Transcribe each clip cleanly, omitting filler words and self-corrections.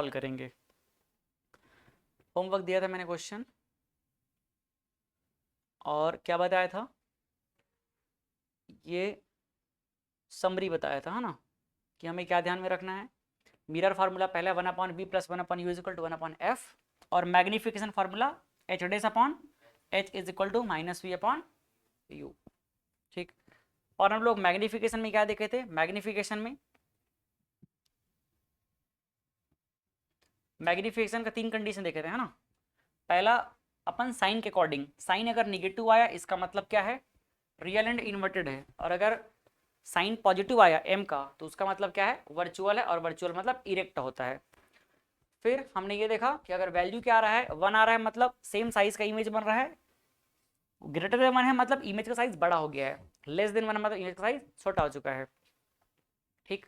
Solve करेंगे। Homework दिया था मैंने क्वेश्चन, और क्या बताया था, ये समरी बताया था, है ना, कि हमें क्या ध्यान में रखना है। मिरर फार्मूला पहले 1/v plus 1/u is equal to 1/f, और magnification formula h dash upon h is equal to minus v upon u। ठीक, और हम लोग मैग्निफिकेशन में क्या देखे थे, मैग्निफिकेशन का 3 कंडीशन देखे थे, है ना। पहला, अपन साइन के अकॉर्डिंग, साइन अगर निगेटिव आया इसका मतलब क्या है, रियल एंड इन्वर्टेड है, और अगर साइन पॉजिटिव आया m का तो उसका मतलब क्या है, वर्चुअल है, और वर्चुअल मतलब इरेक्ट होता है। फिर हमने ये देखा कि अगर वैल्यू क्या आ रहा है, 1 आ रहा है मतलब सेम साइज का इमेज बन रहा है, ग्रेटर देन 1 है मतलब इमेज का साइज बड़ा हो गया है, लेस देन 1 मतलब इमेज का साइज छोटा हो चुका है। ठीक,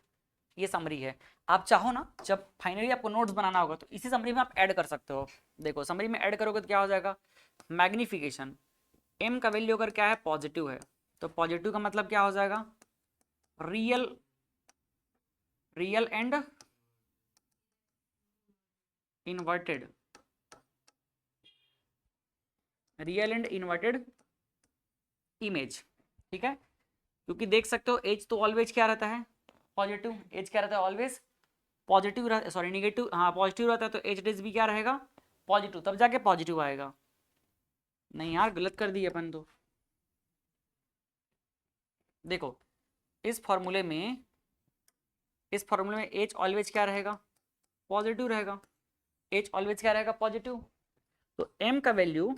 ये समरी है। आप चाहो ना, जब फाइनली आपको नोट्स बनाना होगा तो इसी समरी में आप ऐड कर सकते हो। देखो समरी में ऐड करोगे तो क्या हो जाएगा, मैग्निफिकेशन m का वैल्यू अगर क्या है, पॉजिटिव है, तो पॉजिटिव का मतलब क्या हो जाएगा, रियल एंड इन्वर्टेड, इमेज। ठीक है, क्योंकि देख सकते हो एज तो ऑलवेज क्या रहता है, पॉजिटिव, एज क्या रहता है, ऑलवेज पॉजिटिव, सॉरी निगेटिव, हाँ पॉजिटिव रहता है, तो एच डेज भी क्या रहेगा, पॉजिटिव, तब जाके पॉजिटिव आएगा। नहीं यार, गलत कर दिए अपन तो। देखो इस फॉर्मूले में एच ऑलवेज क्या रहेगा, पॉजिटिव रहेगा, एच ऑलवेज क्या रहेगा, पॉजिटिव। तो एम का वैल्यू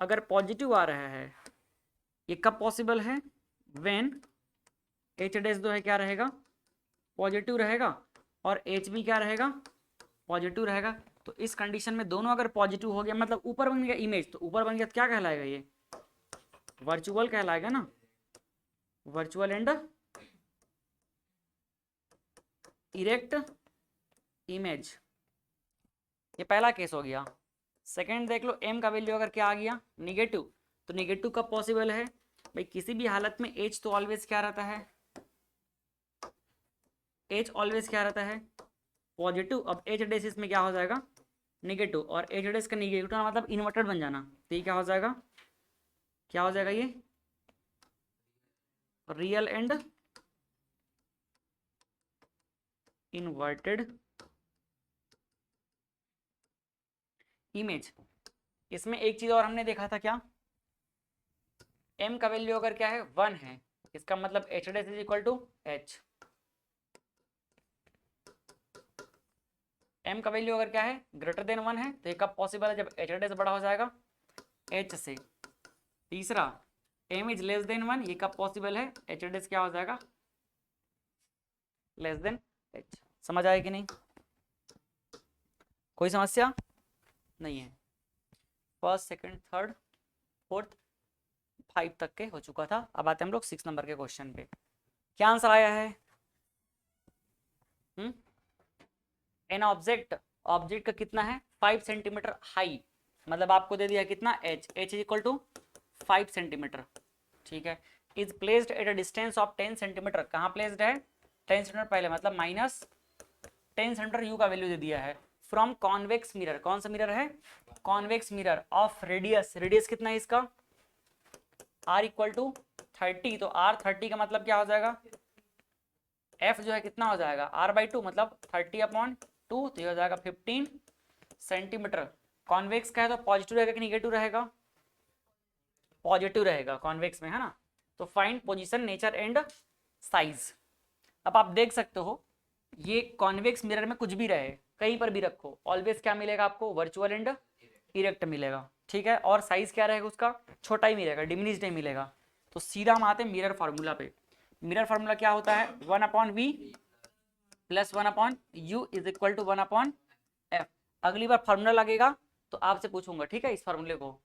अगर पॉजिटिव आ रहा है, ये कब पॉसिबल है, व्हेन एच डेज जो है क्या रहेगा, पॉजिटिव रहेगा, और एच भी क्या रहेगा, पॉजिटिव रहेगा। तो इस कंडीशन में दोनों अगर पॉजिटिव हो गया मतलब ऊपर बन गया इमेज, तो ऊपर बन गया तो क्या कहलाएगा, ये वर्चुअल कहलाएगा ना, वर्चुअल एंड इरेक्ट इमेज। ये पहला केस हो गया। सेकंड देख लो, m का वैल्यू अगर क्या आ गया, निगेटिव, तो निगेटिव कब पॉसिबल है भाई, किसी भी हालत में h तो ऑलवेज क्या रहता है, h ऑलवेज क्या रहता है, पॉजिटिव। अब h डेसिस में क्या हो जाएगा, निगेटिव, और h डेस का निगेटिव मतलब इन्वर्टेड बन जाना, तो ये क्या हो जाएगा, ये रियल एंड इन्वर्टेड इमेज। इसमें एक चीज और हमने देखा था, क्या, m का वैल्यू अगर क्या है, 1 है, इसका मतलब h dash is equal to h। m का वैल्यू अगर क्या है, ग्रेटर देन 1 है, तो ये कब पॉसिबल है, जब h डेस बड़ा हो जाएगा h से। तीसरा, m इज लेस देन 1, ये कब पॉसिबल है, h डेस क्या हो जाएगा, लेस देन h। समझ आए कि नहीं, कोई समस्या नहीं है। फर्स्ट सेकंड थर्ड फोर्थ 5 तक के हो चुका था। अब आते हैं हम लोग 6 नंबर के क्वेश्चन पे। क्या आंसर आया है, एन ऑब्जेक्ट का कितना है, 5 सेंटीमीटर हाई, मतलब आपको दे दिया कितना, h is equal to 5 centimetre. ठीक है, is placed at a distance of 10 centimetre, कहाँ प्लेस्ड है, 10 सेंटीमीटर पहले, मतलब माइनस 10 सेंटीमीटर u का वैल्यू दे दिया है, फ्रॉम कॉन्वेक्स मिरर, कौन सा मिरर है, कॉन्वेक्स मिरर ऑफ रेडियस कितना है इसका, r इक्वल टू 30, तो r 30 का मतलब क्या हो जाएगा, f जो है कितना हो जाएगा, r/2 मतलब 30/2, तो ये हो जाएगा 15 सेंटीमीटर। कॉन्वेक्स का है तो पॉजिटिव रहेगा कि निगेटिव रहेगा, पॉजिटिव रहेगा कॉन्वेक्स में, है ना। तो find position, nature and size. अब आप देख सकते हो, ये कॉन्वेक्स मिरर में कुछ भी रहे, कहीं पर भी रखो, ऑलवेज क्या मिलेगा आपको, वर्चुअल एंड इरेक्ट मिलेगा। ठीक है, और साइज क्या रहेगा उसका, छोटा ही मिलेगा, डिमिनिश्ड नहीं मिलेगा। तो सीधा हम आते हैं मिरर फार्मूला पे। मिरर फार्मूला क्या होता है, 1/v plus 1/u is equal to 1/f। अगली बार फार्मूला लगेगा तो आपसे पूछूंगा, ठीक है, इस फार्मूले को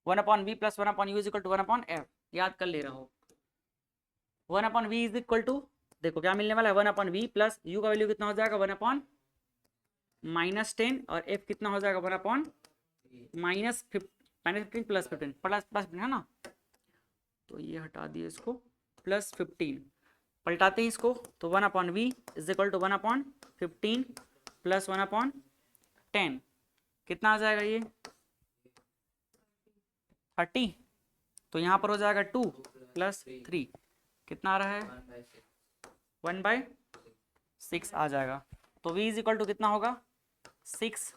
1/v plus 1/u is equal to 1/f, याद कर ले रहा हो। 1/v इज इक्वल टू, देखो क्या मिलने वाला है, 1/v प्लस u का वैल्यू कितना हो जाएगा, 1/-10, और f कितना हो जाएगा, 1/-15 प्लस 15 है ना। तो ये हटा दिए इसको, प्लस 15 पलटाते हैं इसको, तो 1/v is equal to 1/15 plus 1/10 कितना आ जाएगा ये 30। तो यहाँ पर हो जाएगा 2 + 3 कितना आ रहा है 1/6 आ जाएगा। तो v इज इक्वल टू कितना होगा 6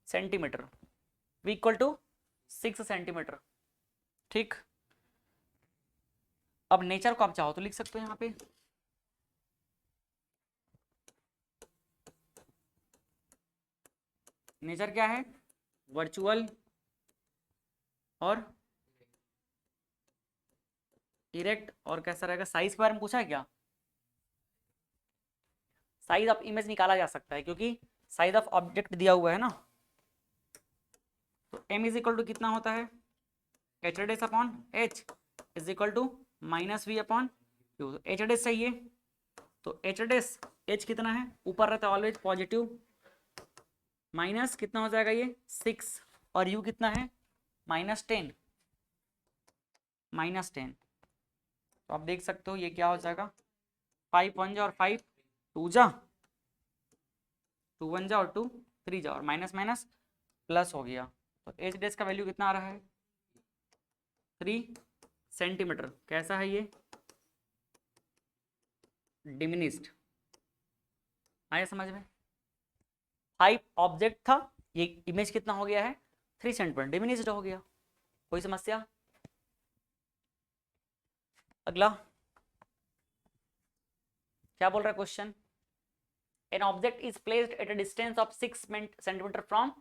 centimetre. v equal to 6 centimetre. ठीक, अब नेचर को आप चाहो तो लिख सकते हो यहाँ पे। नेचर क्या है वर्चुअल और इरेक्ट और कैसा रहेगा साइज के बारे में पूछा है क्या। साइज ऑफ इमेज निकाला जा सकता है क्योंकि साइज ऑफ ऑब्जेक्ट दिया हुआ है ना। तो m इज इक्वल टू कितना होता है H dash upon H is equal to -v/q। H dash चाहिए तो एच डेस एच कितना है ऊपर रहता है ऑलवेज पॉजिटिव माइनस कितना हो जाएगा ये 6 और u कितना है -10 तो आप देख सकते हो ये क्या हो जाएगा 5 1 जा और 5 2 जा 2 1 जा और 2 3 जा और माइनस माइनस प्लस हो गया। तो एच डेस का वैल्यू कितना आ रहा है 3 सेंटीमीटर। कैसा है ये डिमिनिस्ड। आया समझ में। 5 ऑब्जेक्ट था ये इमेज कितना हो गया है 3 सेंटीमीटर डिमिनिस्ड हो गया। कोई समस्या। अगला क्या बोल रहा है question an object is placed at a distance of 6 centimetre from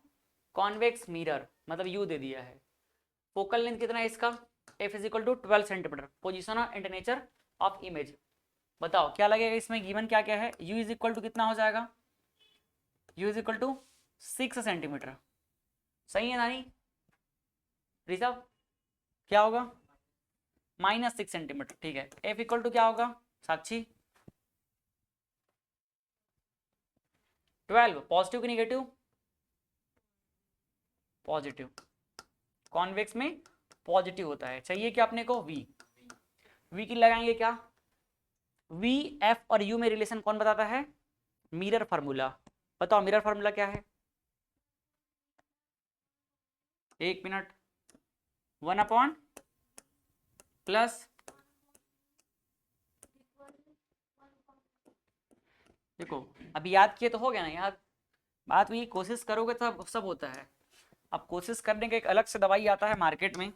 convex mirror. मतलब यू दे दिया है। फोकल लेंथ कितना है इसका f is equal to 12 centimetre. Position and nature of image बताओ क्या लगेगा इसमें गिवन क्या क्या है। u इज इक्वल टू कितना हो जाएगा u is equal to 6 centimetre. सही है नानी ऋषभ क्या होगा -6 सेंटीमीटर। ठीक है f इक्वल टू क्या होगा साक्षी 12 पॉजिटिव की नेगेटिव पॉजिटिव। कॉन्वेक्स में पॉजिटिव होता है। चाहिए क्या अपने को v की लगाएंगे क्या v f और u में रिलेशन कौन बताता है मिरर फार्मूला। बताओ मिरर फार्मूला क्या है 1 मिनट 1 प्लस देखो अभी याद किए तो हो गया ना याद। बात हुई कोशिश करोगे तो सब होता है। अब कोशिश करने का एक अलग से दवाई आता है मार्केट में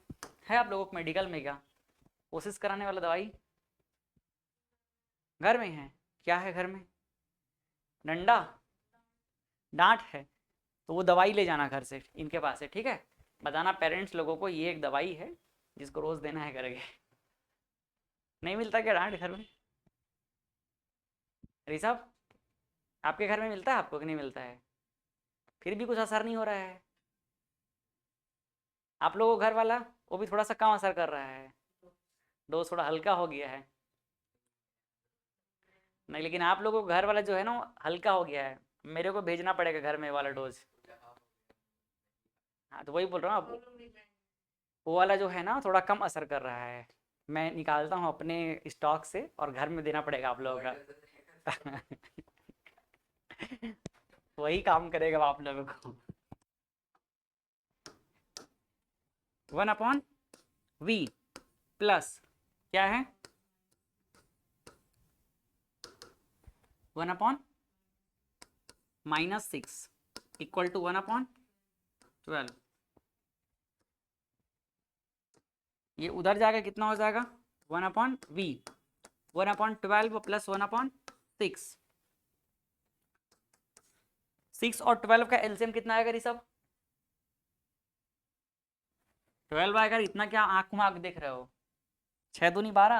है आप लोगों को मेडिकल में क्या कोशिश कराने वाला दवाई घर में है। क्या है घर में डंडा डांट है तो वो दवाई ले जाना घर से इनके पास है। ठीक है बताना पेरेंट्स लोगों को ये एक दवाई है जिसको रोज देना है करके। नहीं मिलता क्या डांट घर में ऋषभ आपके घर में मिलता है आपको कि नहीं मिलता है फिर भी कुछ असर नहीं हो रहा है। आप लोगों को घर वाला वो भी थोड़ा सा कम असर कर रहा है डोज थोड़ा हल्का हो गया है। नहीं लेकिन आप लोगों को घर वाला जो है ना हल्का हो गया है। मेरे को भेजना पड़ेगा घर में वाला डोज। हाँ तो वही बोल रहा हूँ वो वाला जो है ना थोड़ा कम असर कर रहा है। मैं निकालता हूँ अपने स्टॉक से और घर में देना पड़ेगा आप लोगों का वही काम करेगा आप लोगों को 1/v प्लस क्या है 1/-6 इक्वल टू 1/12। ये उधर जाकर कितना हो जाएगा 1/v 1/12 प्लस 1/6 6 और 12 का एलसीएम कितना आएगा ऋषभ 12 आएगा। इतना क्या आंख में आंख देख रहे हो 6 दूनी 12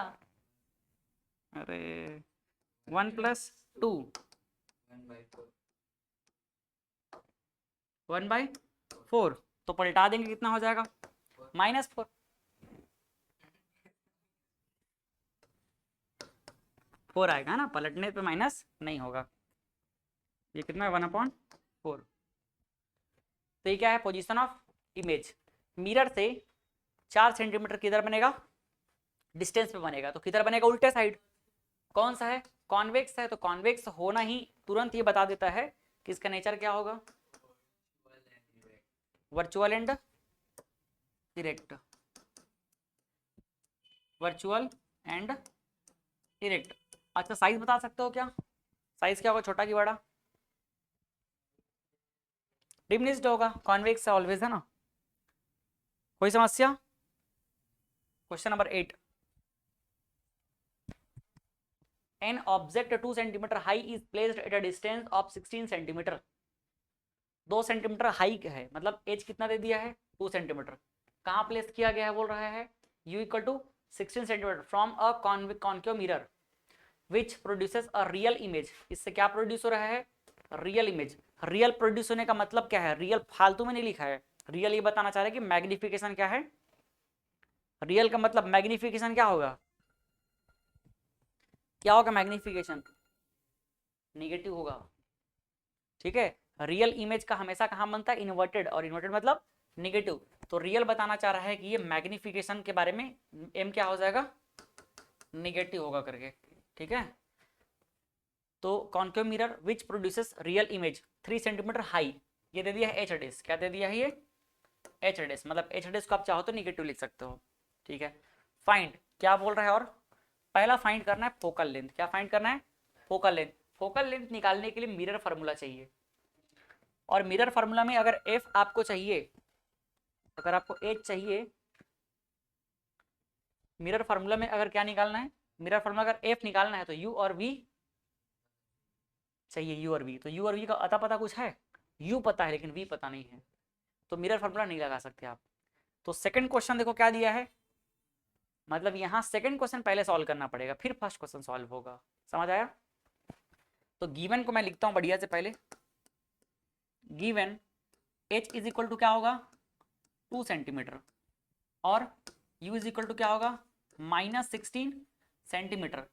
अरे 1 + 2 1/4 तो पलटा देंगे कितना हो जाएगा -4 4 आएगा ना पलटने पे माइनस नहीं होगा। ये कितना है 1/4। तो ये क्या है पोजीशन ऑफ इमेज मिरर से 4 सेंटीमीटर किधर बनेगा डिस्टेंस पे बनेगा। तो किधर बनेगा उल्टे साइड कौन सा है कॉन्वेक्स है तो कॉन्वेक्स होना ही तुरंत ये बता देता है कि इसका नेचर क्या होगा, virtual and erect, virtual and erect. अच्छा साइज बता सकते हो क्या, साइज क्या होगा, छोटा कि बड़ा, डिमिनिश्ड होगा, कॉन्वेक्स ऑलवेज है ना। कोई समस्या? Question number 8, an object 2 centimetre high is placed at a distance of 16 centimetre. 2 centimetre high है, मतलब एज कितना दे दिया है 2 सेंटीमीटर, कहाँ प्लेस किया गया है बोल रहा है u equal to 16 centimetre from a concave mirror which produces a real image. इससे क्या प्रोड्यूस हो रहा है, रियल इमेज। रियल प्रोड्यूस होने का मतलब क्या है, रियल फालतू में नहीं लिखा है, रियल ये बताना चाह रहे हैं कि मैग्निफिकेशन क्या है, रियल का मतलब मैग्निफिकेशन क्या होगा, क्या होगा मैग्निफिकेशन, निगेटिव होगा। ठीक है, रियल इमेज का हमेशा कहाँ बनता है, इन्वर्टेड, और इन्वर्टेड मतलब निगेटिव। तो रियल बताना चाह रहा है कि ये मैग्निफिकेशन के बारे में एम क्या हो जाएगा, निगेटिव होगा करके। ठीक है, तो concave mirror which produces real image 3 centimetre high, ये दे दिया है एच एडेस, क्या दे दिया है ये एच एडेस, मतलब एच एडेस को आप चाहो तो निगेटिव लिख सकते हो। ठीक है, फाइंड क्या बोल रहा है, और पहला फाइंड करना है फोकल लेंथ, क्या फाइंड करना है, फोकल लेंथ। फोकल लेंथ निकालने के लिए मिरर फार्मूला चाहिए, और मिरर फार्मूला में अगर एफ आपको चाहिए, अगर आपको एच चाहिए, मिरर फार्मूला में अगर क्या निकालना है, मिरर फार्मूला अगर एफ निकालना है तो यू और वी चाहिए, यू और वी। तो यू और वी का अता पता कुछ है, यू पता है लेकिन वी पता नहीं है, तो मिरर फार्मूला नहीं लगा सकते आप। तो सेकंड क्वेश्चन देखो क्या दिया है, मतलब यहाँ सेकंड क्वेश्चन पहले सॉल्व करना पड़ेगा फिर फर्स्ट क्वेश्चन सॉल्व होगा, समझ आया। तो गिवन को मैं लिखता हूँ बढ़िया से, पहले given h is equal to क्या होगा 2 सेंटीमीटर, और u इज इक्वल टू क्या होगा -16 सेंटीमीटर।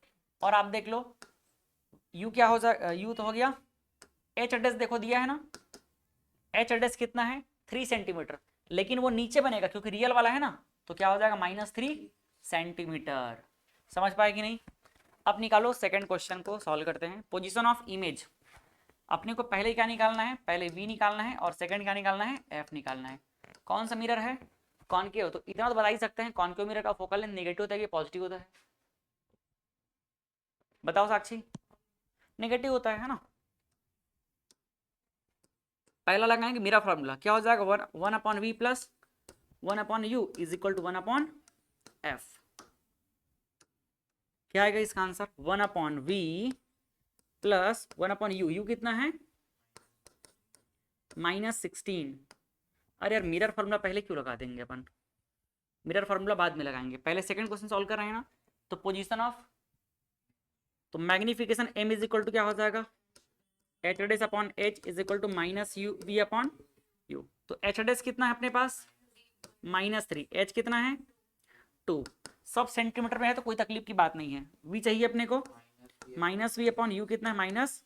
और आप देख लो u क्या हो जाएगा, u तो हो गया, h एड्रेस देखो दिया है ना, h एड्रेस कितना है 3 सेंटीमीटर, लेकिन वो नीचे बनेगा क्योंकि रियल वाला है ना, तो क्या हो जाएगा -3 सेंटीमीटर। समझ पाए कि नहीं। अब निकालो सेकंड क्वेश्चन को सॉल्व करते हैं। पोजीशन ऑफ इमेज, अपने को पहले क्या निकालना है, पहले v निकालना है, और सेकंड क्या निकालना है, f निकालना है। कौन सा मिरर है, कॉनकेव, तो इतना तो बता ही सकते हैं कॉनकेव मिरर का फोकल लेंथ नेगेटिव होता है कि पॉजिटिव होता है, बताओ साक्षी, नेगेटिव होता है ना। पहला लगाएंगे मिरर फार्मूला, क्या हो जाएगा 1/v plus 1/u is equal to 1/f। क्या आएगा इसका answer 1/v plus 1/u, u कितना है -16। अरे यार मिरर फार्मूला पहले क्यों लगा देंगे अपन, मिरर फार्मूला बाद में लगाएंगे, पहले सेकंड क्वेश्चन सॉल्व कर रहे हैं ना। तो पोजीशन ऑफ, तो magnification m is equal to क्या हो जाएगा एच एडेस upon H is equal to -u upon u। तो एच एडेस कितना है अपने पास -3, एच कितना है 2, सब सेंटीमीटर में है तो कोई तकलीफ की बात नहीं है। v चाहिए अपने को -v अपॉन u कितना है माइनस,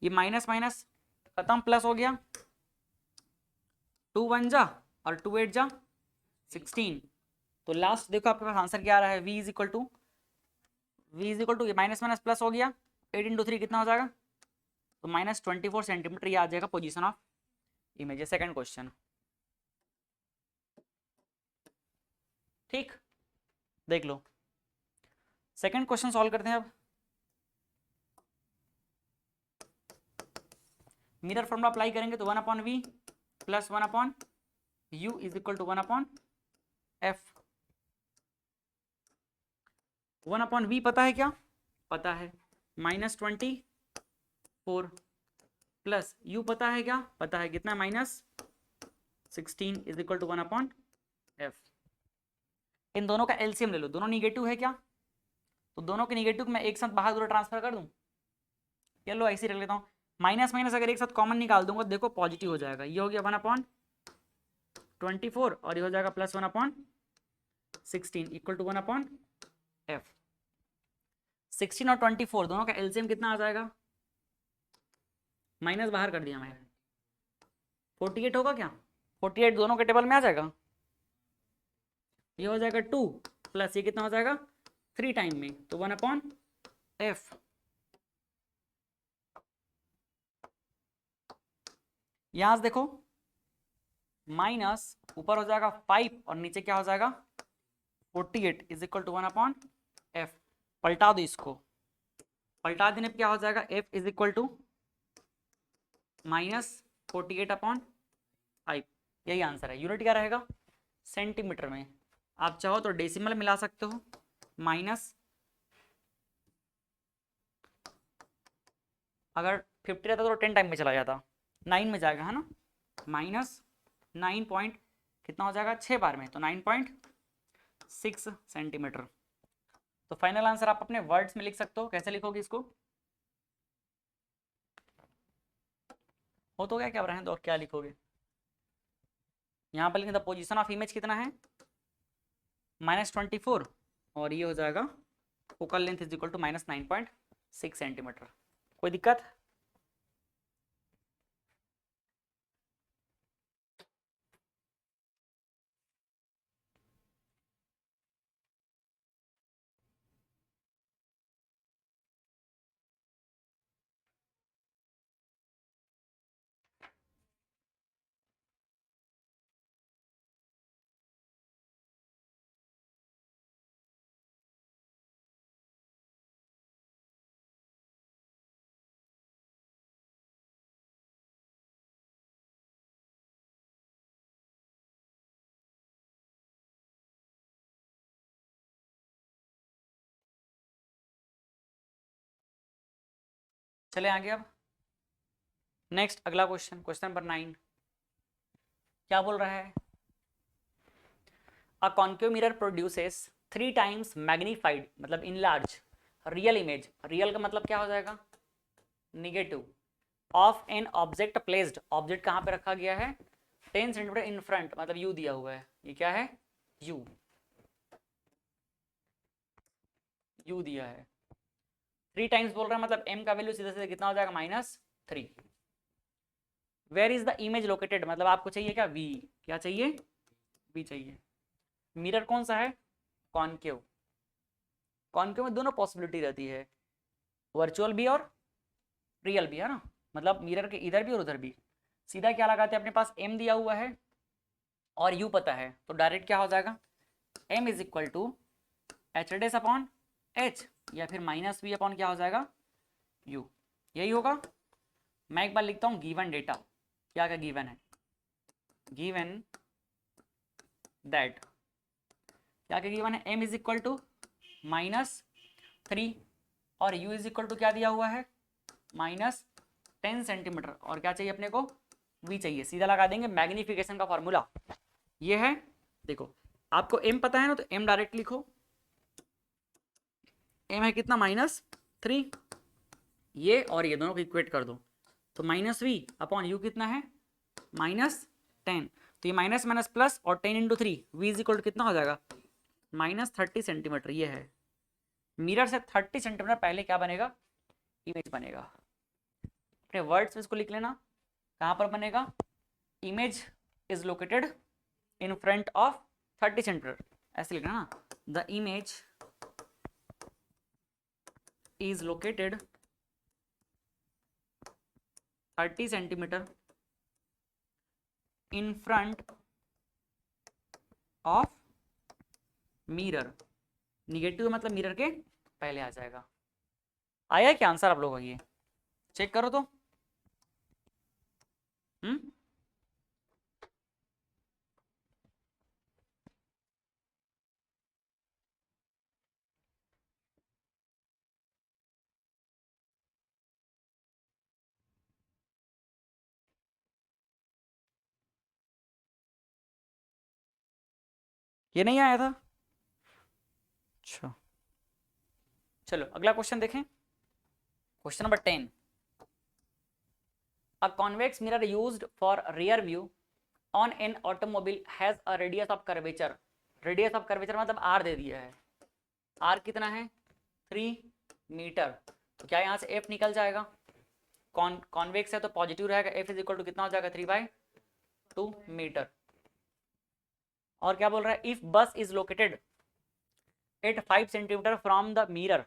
ये माइनस माइनस खत्म, प्लस हो गया 2 1 जा और 2 8 जा 16। तो लास्ट देखो आपके पास आंसर क्या आ रहा है, v इज इक्वल टू ये माइनस माइनस प्लस हो गया 8 इंटू 3 कितना हो जाएगा, तो -24 सेंटीमीटर ये आ जाएगा position of image. Second question, ठीक, देख लो सेकंड क्वेश्चन सॉल्व करते हैं। अब मिरर फॉर्मूला अप्लाई करेंगे तो 1/v plus 1/u is equal to 1/f। 1/v पता है क्या, पता है -24 प्लस u पता है क्या, पता है कितना -16 इज इक्वल टू 1/f। इन दोनों का एलसीएम ले लो, दोनों निगेटिव है क्या, तो दोनों के निगेटिव मैं एक साथ बाहर दूर ट्रांसफर कर दूं, चलो ऐसे ही रख लेता हूँ। माइनस माइनस अगर एक साथ कॉमन निकाल दूंगा देखो पॉजिटिव हो जाएगा, ये हो गया 1/24 और ये हो जाएगा प्लस 1/16 इक्वल टू 1/f। 16 और 24 दोनों का एलसीएम कितना आ जाएगा, माइनस बाहर कर दिया मैंने, 48 होगा क्या, 48 दोनों के टेबल में आ जाएगा, ये हो जाएगा 2 प्लस ये कितना हो जाएगा 3 टाइम में, तो 1/3 एफ, यहां से देखो माइनस ऊपर हो जाएगा 5 और नीचे क्या हो जाएगा 48 इज इक्वल टू 1/f। पलटा दो इसको, पलटा देने पे क्या हो जाएगा f इज इक्वल टू -48/5। यही आंसर है। यूनिट क्या रहेगा सेंटीमीटर में। आप चाहो तो डेसिमल मिला सकते हो, माइनस अगर 50 रहता तो 10 टाइम में चला जाता, 9 में जाएगा है ना, माइनस 9 पॉइंट कितना हो जाएगा 6 बार में, तो 9.6 सेंटीमीटर। तो फाइनल आंसर आप अपने वर्ड्स में लिख सकते हो। कैसे लिखोगे इसको, हो तो गया क्या रहें तो, और क्या लिखोगे यहाँ पर लिखें द पोजीशन ऑफ इमेज कितना है -24 और ये हो जाएगा focal length is equal to -9.6 centimetre. कोई दिक्कत? चले आगे अब नेक्स्ट अगला क्वेश्चन, क्वेश्चन नंबर 9 क्या बोल रहा है, a concave mirror produces 3 times magnified मतलब in large real image, real का मतलब क्या हो जाएगा negative, of an object placed, object कहाँ पे रखा गया है 10 सेंटीमीटर इन फ्रंट, मतलब यू दिया हुआ है, ये क्या है यू, यू दिया है 3 टाइम्स बोल रहा है, मतलब m का वैल्यू सीधे सीधे कितना हो जाएगा -3। Where is the image located, मतलब आपको चाहिए क्या v, क्या चाहिए v चाहिए। मिरर कौन सा है कॉन्केव, कॉन्केव में दोनों पॉसिबिलिटी रहती है, वर्चुअल भी और रियल भी है ना, मतलब मिरर के इधर भी और उधर भी। सीधा क्या लगाते हैं, अपने पास m दिया हुआ है और u पता है, तो डायरेक्ट क्या हो जाएगा m is equal to h upon h या फिर -v अपॉन क्या हो जाएगा u, यही होगा। मैं एक बार लिखता हूँ गिवन डेटा, क्या क्या गिवन है, गिवन दैट, क्या क्या गिवन है m इज इक्वल टू -3 और u इज इक्वल टू क्या दिया हुआ है -10 सेंटीमीटर, और क्या चाहिए अपने को v चाहिए। सीधा लगा देंगे मैग्निफिकेशन का फॉर्मूला ये है, देखो आपको m पता है ना, तो m डायरेक्ट लिखो, m है कितना -3, ये और ये दोनों को इक्वेट कर दो, तो -v अपॉन u कितना है -10, तो ये माइनस माइनस प्लस और 10 इंटू 3 v इज इक्वल कितना हो जाएगा -30 सेंटीमीटर। ये है मिरर से 30 सेंटीमीटर पहले क्या बनेगा इमेज बनेगा। अपने वर्ड्स में इसको लिख लेना, कहाँ पर बनेगा image is located in front of 30 centimetre, ऐसे लिखना ना, the image is located 30 centimetre in front of mirror, negative मतलब मिरर के पहले आ जाएगा। आया क्या आंसर आप लोगों का, ये चेक करो तो ये नहीं आया था। अच्छा चलो अगला क्वेश्चन देखें, question number 10, a convex mirror used for rear view on an automobile has a radius of curvature, radius of curvature मतलब r दे दिया है, r कितना है 3 मीटर, तो क्या यहाँ से f निकल जाएगा, कॉन्वेक्स है तो पॉजिटिव रहेगा, f इज इक्वल टू कितना हो जाएगा 3/2 मीटर। और क्या बोल रहा है, if bus is located at 5 centimetre from the mirror,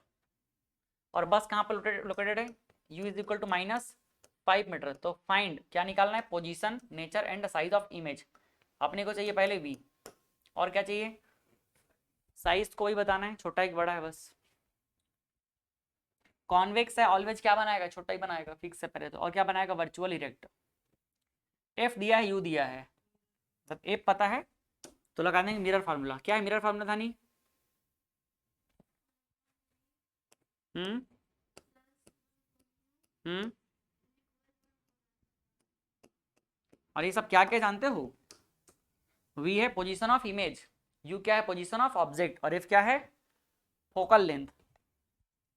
और बस कहाँ पर लोकेटेड है, u is equal to -5 metre. तो फाइंड क्या निकालना है, position, nature and size of image. अपने को चाहिए पहले v, और क्या चाहिए, साइज को ही बताना है, छोटा एक बड़ा है बस। कॉन्वेक्स है ऑलवेज क्या बनाएगा, छोटा ही बनाएगा फिक्स है पहले तो, और क्या बनाएगा, वर्चुअल इरेक्ट। एफ दिया है, यू दिया है, मतलब एफ पता है तो लगा देंगे मिरर फार्मूला। क्या है मिरर फार्मूला था नहीं, हम्म हम्म और ये सब क्या क्या जानते हो, v है पोजीशन ऑफ इमेज, u क्या है पोजीशन ऑफ ऑब्जेक्ट, और f क्या है फोकल लेंथ।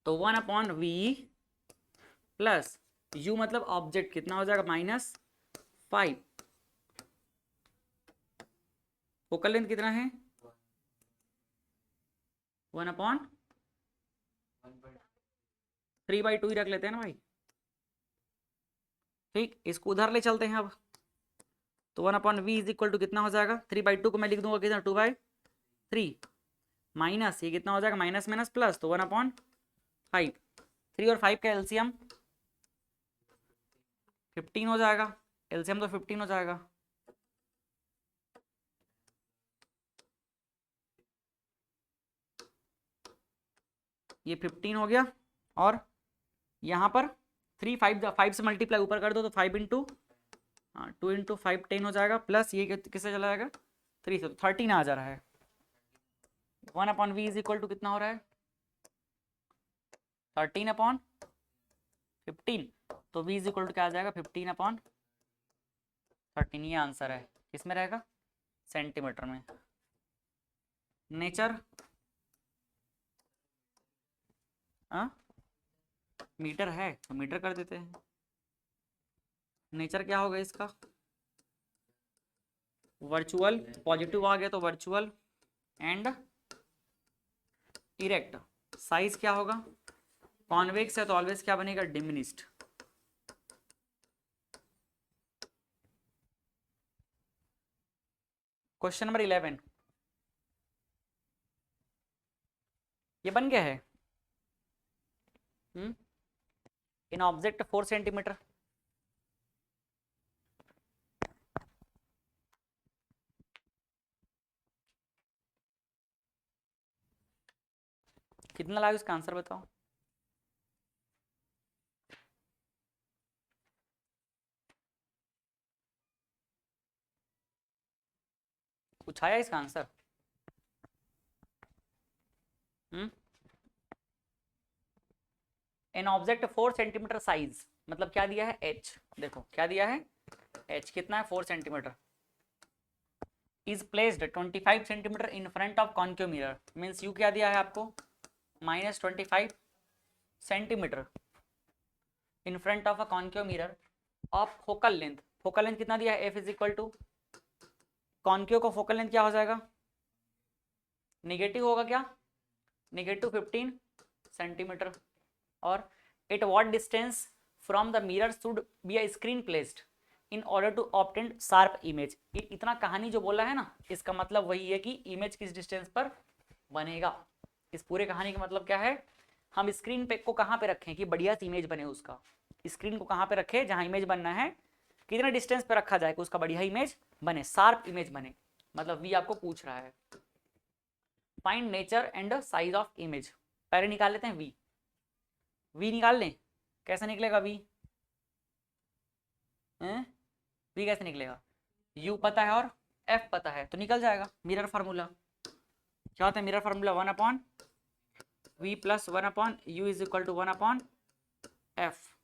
तो 1/v प्लस u मतलब ऑब्जेक्ट कितना हो जाएगा, -5, फोकल लेंथ कितना है 1/3/2 ही रख लेते हैं ना भाई। ठीक, इसको उधर ले चलते हैं अब। तो 1/v इज इक्वल टू कितना हो जाएगा, 3/2 को मैं लिख दूंगा कितना, 2/3, माइनस ये कितना हो जाएगा, माइनस माइनस प्लस, तो 1/5, 3 और 5 का एलसीएम 15 हो जाएगा, एलसीएम तो 15 हो जाएगा। ये 15 हो गया, और यहाँ पर 3 5 से मल्टीप्लाई ऊपर कर दो तो 5 इंटू 2 इंटू 5 10 हो जाएगा, प्लस ये किससे चला जाएगा 3 से, तो 13 आ जा रहा है। 1/v इज इक्वल टू कितना हो रहा है 13/15, तो v इज इक्वल टू क्या आ जाएगा 15/13, ये आंसर है। किसमें रहेगा, सेंटीमीटर में। नेचर मीटर है तो मीटर कर देते हैं। नेचर क्या होगा इसका, वर्चुअल, पॉजिटिव आ गया तो वर्चुअल एंड इरेक्ट। साइज क्या होगा, कॉन्वेक्स है तो ऑलवेज क्या बनेगा, डिमिनिस्ड। क्वेश्चन नंबर 11 ये बन गया है। इन ऑब्जेक्ट 4 सेंटीमीटर, कितना लागे इसका आंसर बताओ। कुछ आया इसका आंसर, इन ऑब्जेक्ट 4 सेंटीमीटर साइज, मतलब क्या दिया है h, देखो क्या दिया है h कितना है 4 centimetre, is placed 25 centimetre in front of concave mirror, means you क्या दिया है आपको -25 centimetre in front of a concave mirror of focal length. Focal length कितना दिया है, f is equal to, concave को फोकल लेंथ क्या हो जाएगा, निगेटिव होगा क्या, -15 सेंटीमीटर, और at what distance from the mirror should be a screen placed in order to obtain sharp image. इतना कहानी जो बोला है ना, इसका मतलब वही है कि इमेज किस डिस्टेंस पर बनेगा। इस पूरे कहानी का मतलब क्या है, हम स्क्रीन पे को कहाँ पे रखें कि बढ़िया सी इमेज बने उसका, स्क्रीन को कहाँ पे रखें जहाँ इमेज बनना है, कितने डिस्टेंस पे रखा जाए कि उसका बढ़िया इमेज बने, शार्प इमेज बने, मतलब वी आपको पूछ रहा है। Find nature and size of image, पहले निकाल लेते हैं वी निकाल लें, कैसे निकलेगा वी, वी कैसे निकलेगा, u पता है और f पता है तो निकल जाएगा। मिरर फार्मूला क्या होता है, mirror formula 1/v plus 1/u is equal to 1/f।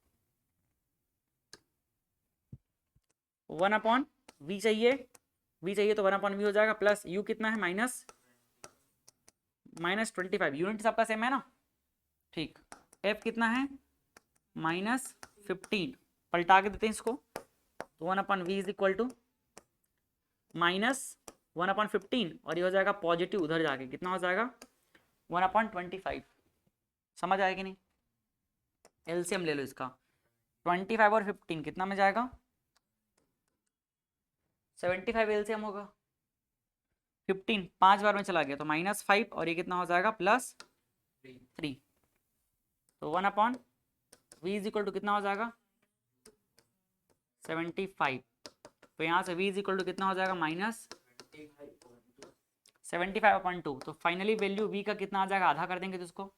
1/v चाहिए, v चाहिए तो 1/v हो जाएगा, प्लस u कितना है -25, यूनिट सबका सेम है ना, ठीक। f कितना है -15, पलटा के देते हैं इसको, तो 1/v इज इक्वल टू -1/15, और ये हो जाएगा पॉजिटिव, उधर जाके कितना हो जाएगा 1/25। समझ आएगी नहीं, एलसीएम ले लो इसका, 25 और 15 कितना में जाएगा 75 एलसीएम होगा, 15 5 बार में चला गया तो -5, और ये कितना हो जाएगा +3। तो 1 upon v is equal to कितना हो जाएगा 75। तो यहाँ से v इज इक्वल टू कितना हो जाएगा माइनस 75/2। तो फाइनली वैल्यू v का कितना आ जाएगा, आधा कर देंगे तो उसको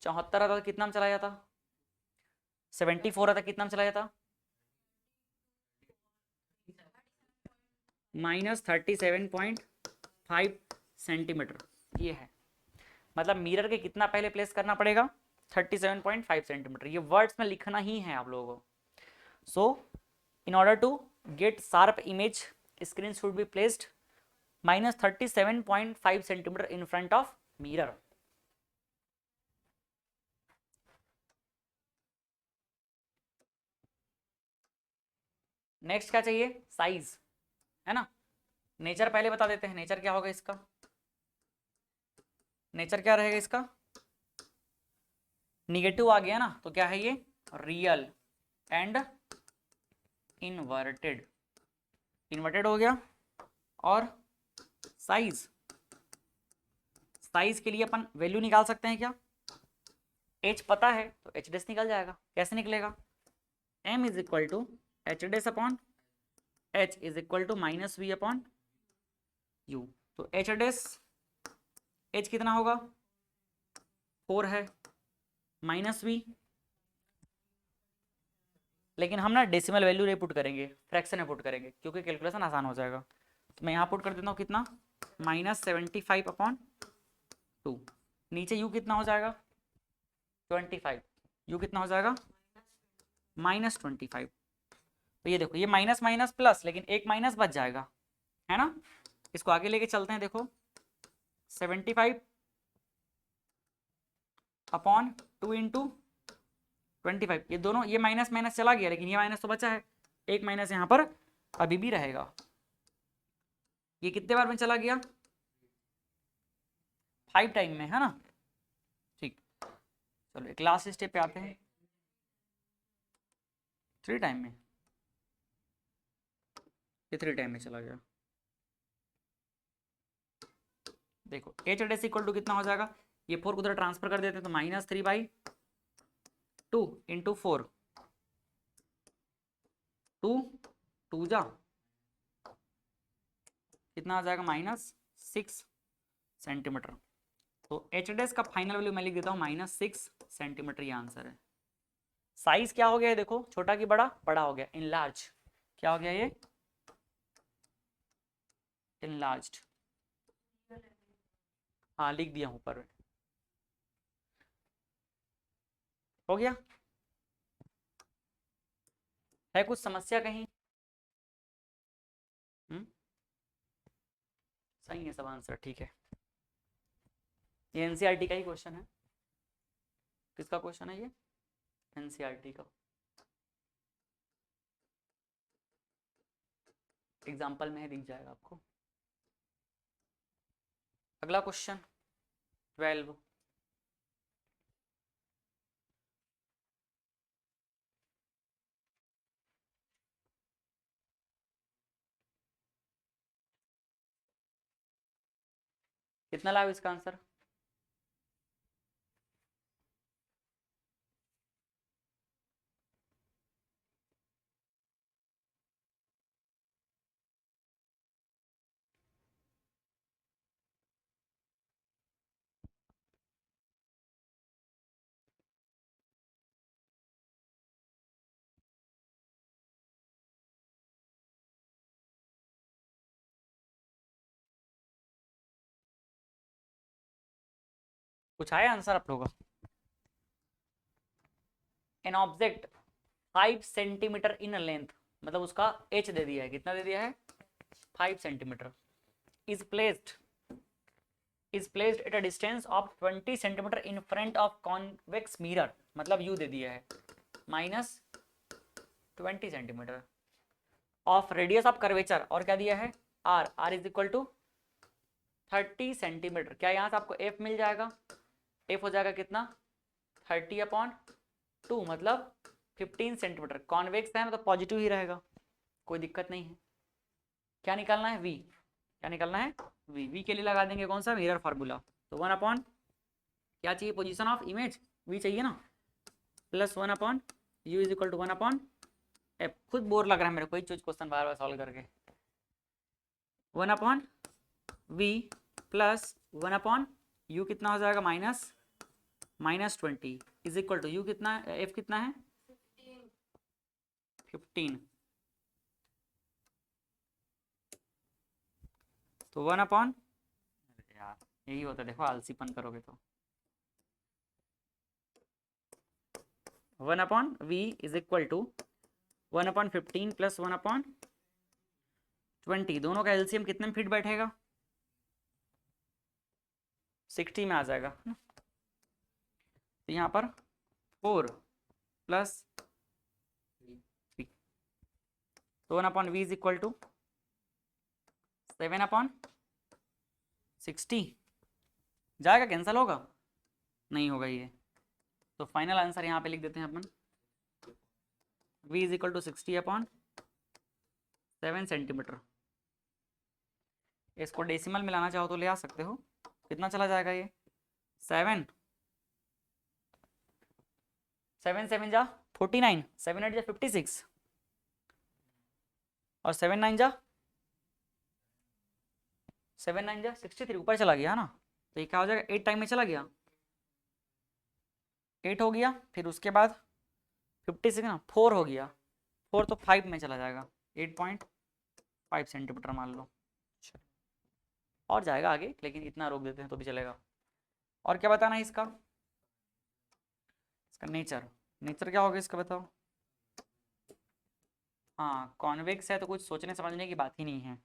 74 आता, कितना में चला जाता 74 आता, कितना में चला जाता -37.5 सेंटीमीटर। ये है मतलब मिरर के कितना पहले प्लेस करना पड़ेगा 37.5 सेंटीमीटर। ये वर्ड्स में लिखना ही है आप लोगों को। So in order to get sharp image screen should be placed -37.5 centimetre in front of mirror. Next क्या चाहिए, साइज, है ना। नेचर पहले बता देते हैं, नेचर क्या होगा इसका, नेचर क्या रहेगा इसका, निगेटिव आ गया ना, तो क्या है ये रियल एंड इन्वर्टेड, इन्वर्टेड हो गया। और साइज, साइज के लिए अपन वैल्यू निकाल सकते हैं क्या, h पता है तो h डेस निकल जाएगा। कैसे निकलेगा, m is equal to h dash upon h is equal to -v upon u। तो h डेस, h कितना होगा 4 है, -v, लेकिन हम ना डेसिमल वैल्यू नहीं पुट करेंगे, फ्रैक्शन में पुट करेंगे क्योंकि कैलकुलेशन आसान हो जाएगा। तो मैं यहाँ पुट कर देता हूँ कितना -75/2। नीचे u कितना हो जाएगा 25, u कितना हो जाएगा -25। तो ये देखो ये माइनस माइनस प्लस, लेकिन एक माइनस बच जाएगा, है ना। इसको आगे लेके चलते हैं, देखो 75/2 इंटू 25, ये दोनों, ये माइनस माइनस चला गया लेकिन ये माइनस तो बचा है, एक माइनस यहाँ पर अभी भी रहेगा। ये कितने बार में चला गया 5 टाइम में, है ना। ठीक, चलो एक लास्ट स्टेप पे आते हैं, 3 टाइम में, ये 3 टाइम में चला गया। देखो एच डेस इक्वल टू कितना हो जाएगा, ये 4 को उधर ट्रांसफर कर देते हैं तो -3/2 इंटू 4, 2 जा कितना आ जाएगा -6 सेंटीमीटर। तो एच डेस का फाइनल वैल्यू मैं लिख देता हूँ -6 सेंटीमीटर, ये आंसर है। साइज क्या हो गया है देखो, छोटा की बड़ा, बड़ा हो गया, इनलार्ज, क्या हो गया ये इनलार्ज्ड, हाँ लिख दिया हूँ ऊपर, हो गया। है कुछ समस्या कहीं, सही है सब आंसर, ठीक है। ये एनसीईआरटी का ही क्वेश्चन है, किसका क्वेश्चन है ये, एनसीईआरटी का, एग्जाम्पल में दिख जाएगा आपको। अगला क्वेश्चन 12, कितना लाभ इसका आंसर, कुछ आया आंसर आप लोगों का। An object 5 centimetre in length, मतलब उसका h दे दिया है, कितना दे दिया है 5 centimetre, is placed at a distance of 20 centimetre in front of convex mirror, मतलब u दे दिया है -20 centimetre, of radius of curvature, और क्या दिया है r is equal to 30 centimetre. क्या यहाँ से आपको f मिल जाएगा, f हो जाएगा कितना 30/2, मतलब 15 सेंटीमीटर, कॉन्वेक्स है मतलब पॉजिटिव ही रहेगा, कोई दिक्कत नहीं है। क्या निकालना है v, क्या निकालना है v के लिए लगा देंगे कौन सा मिरर फार्मूला। तो 1 अपॉन क्या चाहिए पोजीशन ऑफ इमेज वी चाहिए ना, plus 1/u is equal to 1/f। खुद बोर लग रहा है मेरे को चूज क्वेश्चन बार बार सॉल्व करके। 1/v प्लस 1/u कितना हो जाएगा, -20 इज इक्वल टू u कितना है, f कितना है 15। तो 1/, यार यही होता है देखो, आलसीपन करोगे तो 1/v is equal to 1/15 plus 1/20। दोनों का एलसीएम कितने में फिट बैठेगा, 60 में आ जाएगा। तो यहाँ पर 4 प्लस 3, तो 1/v इज इक्वल टू 7/60। जाएगा, कैंसिल होगा, नहीं होगा ये। तो फाइनल आंसर यहाँ पे लिख देते हैं अपन, v is equal to 60/7 centimetre. इसको डेसिमल में लाना चाहो तो ले आ सकते हो, कितना चला जाएगा ये 7 7 जा 49, 7 8 जा 56 और 7 9 जा 63, ऊपर चला गया ना। तो ये क्या हो जाएगा, 8 टाइम में चला गया, 8 हो गया, फिर उसके बाद 56 ना 4 हो गया, 4 तो 5 में चला जाएगा, 8.5 सेंटीमीटर मान लो। और जाएगा आगे, लेकिन इतना रोक देते हैं तो भी चलेगा। और क्या बताना है इसका नेचर, नेचर क्या होगा इसका बताओ। हाँ कॉन्वेक्स है तो कुछ सोचने समझने की बात ही नहीं है,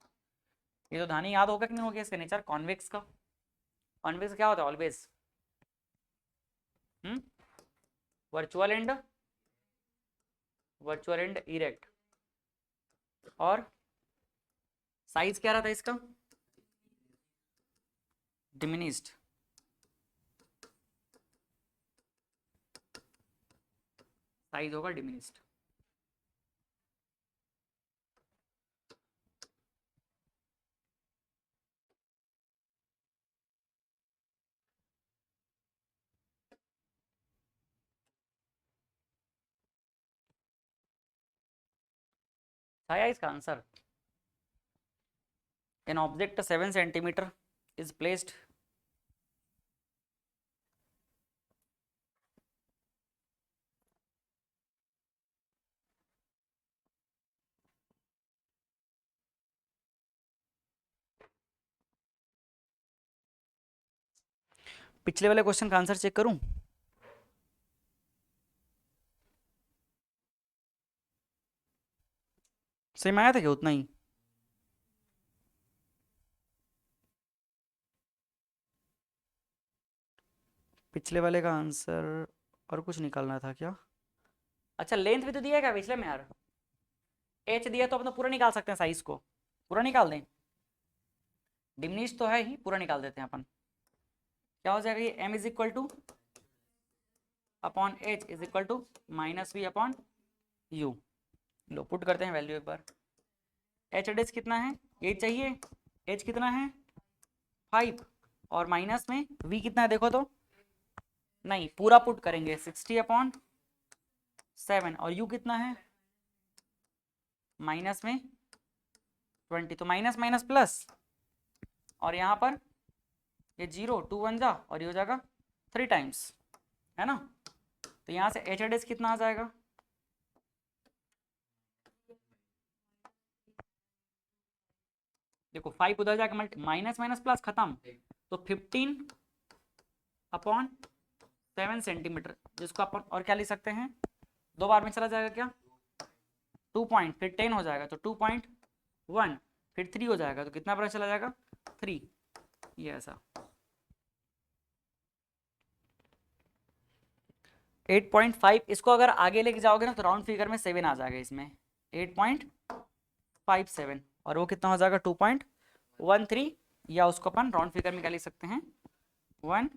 ये तो धानी याद होगा कि नहीं होगा इसका नेचर कॉन्वेक्स का। कॉन्वेक्स क्या होता है, ऑलवेज वर्चुअल एंड इरेक्ट। और साइज क्या रहता है इसका, डिमिनिस्ड। साइज होगा डिमिनिस्ड। आया इसका answer, an object 7 centimetre is placed पिछले वाले क्वेश्चन का आंसर चेक करूं, सेम आया था क्या उतना ही। पिछले वाले का आंसर और कुछ निकालना था क्या, अच्छा लेंथ भी तो दिया है क्या पिछले में यार, एच दिया तो अपन तो पूरा निकाल सकते हैं, साइज को पूरा निकाल दें, डिमिनिश तो है ही, पूरा निकाल देते हैं अपन। क्या हो जाएगा ये, m is equal to upon H is equal to -v upon u. लो पुट करते हैं वैल्यू एक बार, एच डेस कितना है 8 चाहिए, एच कितना है 5 और माइनस में v कितना है देखो तो, नहीं पूरा पुट करेंगे 60/7 और u कितना है माइनस में 20, तो माइनस माइनस प्लस, और यहाँ पर ये 0 2 1 जा और ये हो जाएगा 3 टाइम्स, है ना। तो यहाँ से एच डेस कितना आ जाएगा, देखो 5 उधर जाकर माइनस माइनस प्लस खत्म, तो 15/7 सेंटीमीटर, जिसको अपन और क्या लिख सकते हैं, 2 बार में चला जाएगा क्या 2 पॉइंट, फिर 10 हो जाएगा तो 2.1, फिर 3 हो जाएगा तो कितना बार चला जाएगा 3, ये ऐसा 8.5। इसको अगर आगे लेके जाओगे ना तो राउंड फिगर में 7 आ जाएगा इसमें, 8.57 और वो कितना हो जाएगा 2.13, या उसको अपन राउंड फिगर में क्या लिख सकते हैं 14,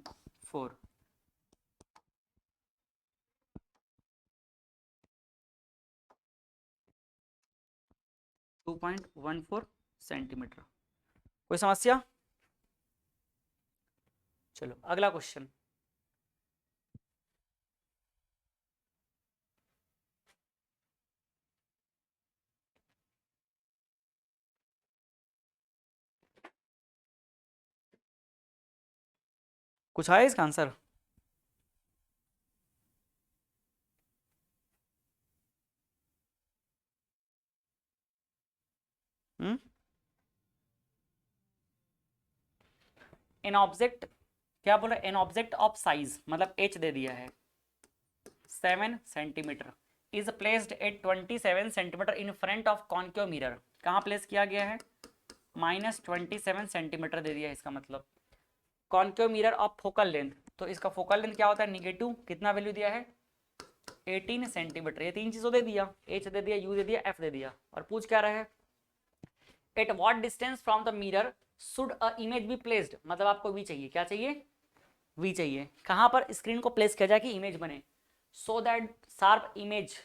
2.14 सेंटीमीटर। कोई समस्या, चलो अगला क्वेश्चन। कुछ आया इसका आंसर? एन ऑब्जेक्ट, क्या बोला, एन ऑब्जेक्ट ऑफ साइज, मतलब एच दे दिया है 7 centimetre, is placed eight 27 centimetre in front of concave mirror. कहाँ प्लेस किया गया है? -27 सेंटीमीटर दे दिया है। इसका मतलब concave mirror of focal length, तो इसका फोकल लेंथ क्या होता है? निगेटिव, कितना वैल्यू दिया है? 18 सेंटीमीटर। ये तीन चीजों दे दिया, एच दे दिया, यू दे दिया, एफ दे दिया। और पूछ क्या रहा है? Eight what distance from the mirror should a image be placed, मतलब आपको वी चाहिए, क्या चाहिए? वी चाहिए। कहाँ पर स्क्रीन को प्लेस किया जाए कि इमेज बने? So that sharp image,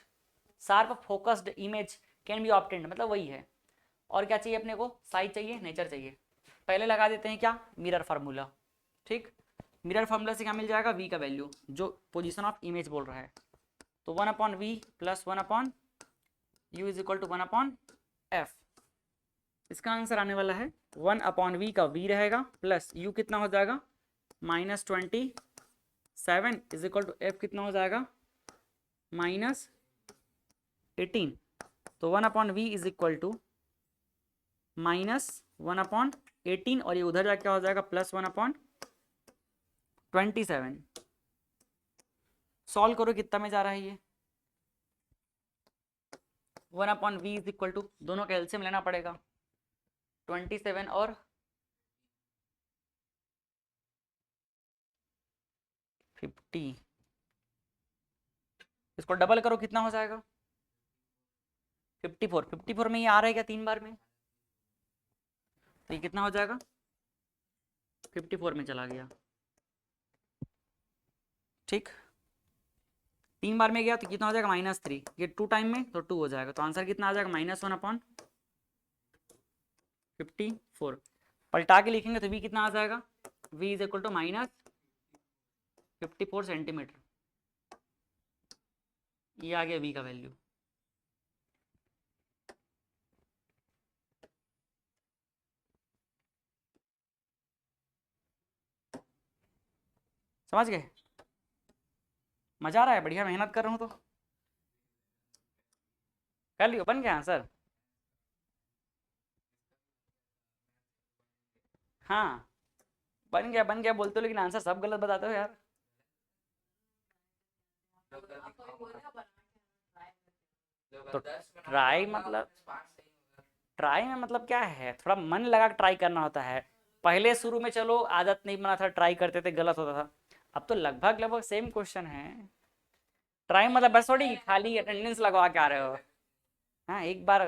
sharp focused image can be obtained, मतलब वही है। और क्या चाहिए अपने को? साइज चाहिए, नेचर चाहिए। पहले लगा देते हैं क्या? Mirror formula. ठीक, मिरर फार्मूला से क्या मिल जाएगा? वी का वैल्यू, जो पोजीशन ऑफ इमेज बोल रहा है। तो 1/v plus 1/u is equal to 1/f। इसका आंसर आने वाला है 1/v का v रहेगा प्लस u कितना हो जाएगा? -27 इज इक्वल टू f कितना हो जाएगा? -18। तो 1/v इज इक्वल टू -1/18 और ये उधर जाके क्या हो जाएगा? +1/27। सॉल्व करो कितना में जा रहा है ये? 1/v इज इक्वल टू, दोनों का एलसीएम लेना पड़ेगा, 27 और 50। इसको डबल करो कितना हो जाएगा? 54। 54 में ये आ रहा है क्या 3 बार में? तो ये कितना हो जाएगा? 54 में चला गया। ठीक, 3 बार में गया तो कितना हो जाएगा? -3। ये 2 टाइम में तो 2 हो जाएगा। तो आंसर कितना आ जाएगा? -1/54। पलटा के लिखेंगे तो v कितना आ जाएगा? v is equal to -54 centimetre. ये आ गया v का वैल्यू। समझ गए? मजा आ रहा है? बढ़िया मेहनत कर रहा हूँ तो कर लियो। बन गया आंसर? हाँ बन गया, बन गया बोलते हो, लेकिन आंसर सब गलत बताते हो यार। तो ट्राई में मतलब क्या है? थोड़ा मन लगा ट्राई करना होता है। पहले शुरू में चलो आदत नहीं बना था, ट्राई करते थे, गलत होता था। अब तो लगभग लगभग सेम क्वेश्चन है। ट्राई मतलब बस थोड़ी कि खाली अटेंडेंस लगवा के आ रहे हो। हाँ, एक बार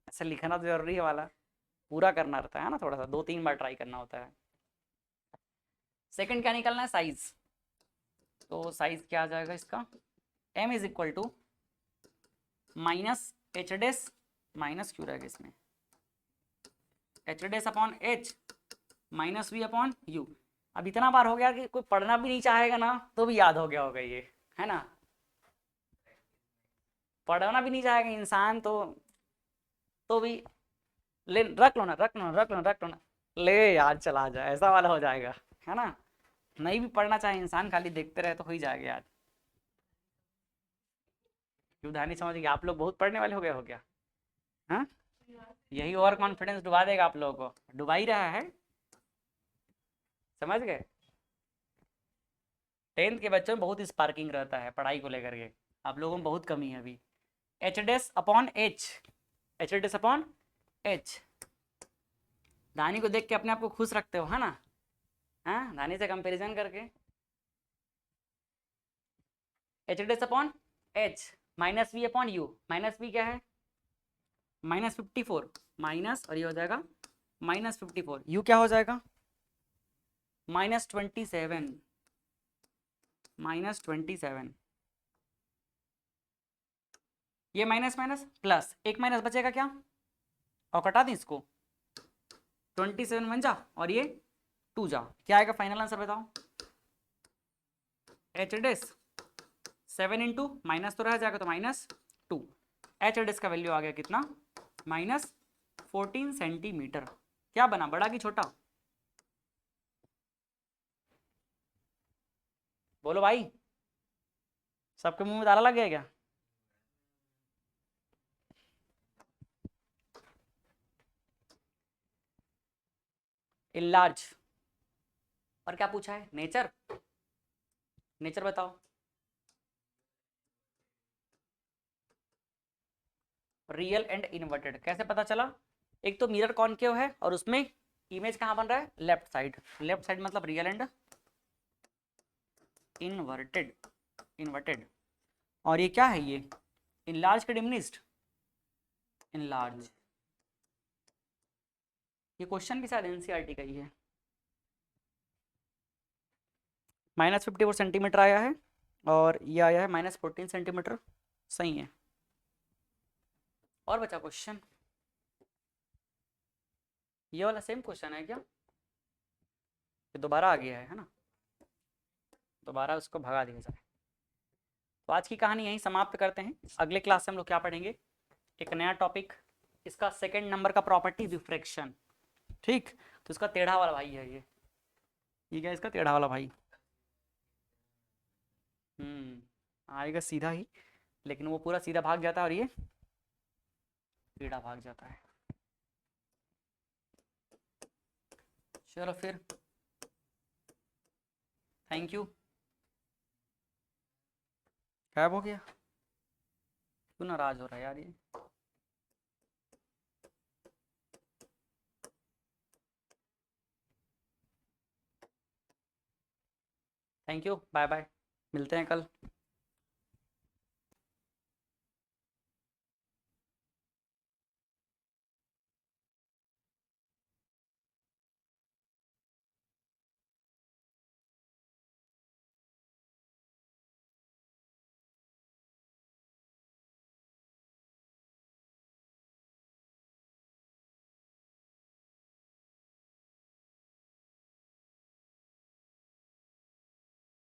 ऐसा लिखना तो जरूरी है वाला, पूरा करना रहता है ना, थोड़ा सा 2-3 बार ट्राई करना होता है। सेकंड क्या निकलना है? साइज। तो साइज क्या आ जाएगा इसका? m is equal to -h minus q रहेगा इसमें, h -v/u। अब इतना बार हो गया कि कोई पढ़ना भी नहीं चाहेगा ना तो भी याद हो गया होगा ये, है ना? पढ़ना भी नहीं चाहेगा इंसान तो भी ले, रख लो ना, रख लो ना, रख लो ना, रख लो ना, ले यार चला जाए, ऐसा वाला हो जाएगा, है ना? नहीं भी पढ़ना चाहे इंसान, खाली देखते रहे तो हो ही जाएगा यार। क्यों धानी समझ गया? आप लोग बहुत पढ़ने वाले हो गए हो क्या? हाँ, यही ओवर कॉन्फिडेंस डुबा देगा आप लोगों को, डुबा ही रहा है। समझ गए? 10th के बच्चों में बहुत स्पार्किंग रहता है पढ़ाई को लेकर के, आप लोगों में बहुत कमी है अभी। h/h, h/h। धानी को देख के अपने आप को खुश रखते हो, है ना? हाँ, धानी से कंपैरिजन करके। h/h -v/u, -v क्या है? -54 माइनस, और ये हो जाएगा -54। u क्या हो जाएगा? -27, -27। ये माइनस माइनस प्लस, एक माइनस बचेगा क्या? और कटा दी इसको, 27 बन जा और ये 2 जा। क्या आएगा फाइनल आंसर बताओ? h/, 7 इंटू माइनस तो रह जाएगा तो -2। h/, का वैल्यू आ गया कितना? -14 सेंटीमीटर। क्या बना, बड़ा कि छोटा? बोलो भाई, सबके मुंह में ताला लग गया क्या? इलार्ज। और क्या पूछा है? नेचर। नेचर बताओ। रियल एंड इन्वर्टेड कैसे पता चला? एक तो मिरर कॉनकेव है और उसमें इमेज कहाँ बन रहा है? Left side. लेफ्ट साइड मतलब रियल एंड इन्वर्टेड। इन्वर्टेड। और ये क्या है? ये इनलार्ज के डिमिनिस्ड। इनलार्ज। ये क्वेश्चन भी शायद एनसीईआरटी का ही है। -54 सेंटीमीटर आया है और ये आया है -14 सेंटीमीटर। सही है। और बचा क्वेश्चन। ये वाला सेम क्वेश्चन है क्या? ये दोबारा आ गया है ना? दोबारा उसको भगा दिया जाए। तो आज की कहानी यहीं समाप्त करते हैं। अगले क्लास से हम लोग क्या पढ़ेंगे? एक नया टॉपिक, इसका सेकंड नंबर का प्रॉपर्टी रिफ्रैक्शन। ठीक, तो इसका टेढ़ा वाला भाई है ये क्या इसका टेढ़ा वाला भाई? आएगा सीधा ही, लेकिन वो पूरा सीधा भाग जाता है और ये टेढ़ा भाग जाता है। चलो फिर, थैंक यू। गायब हो गया? क्यों नाराज हो रहा है यार ये? थैंक यू, बाय बाय, मिलते हैं कल।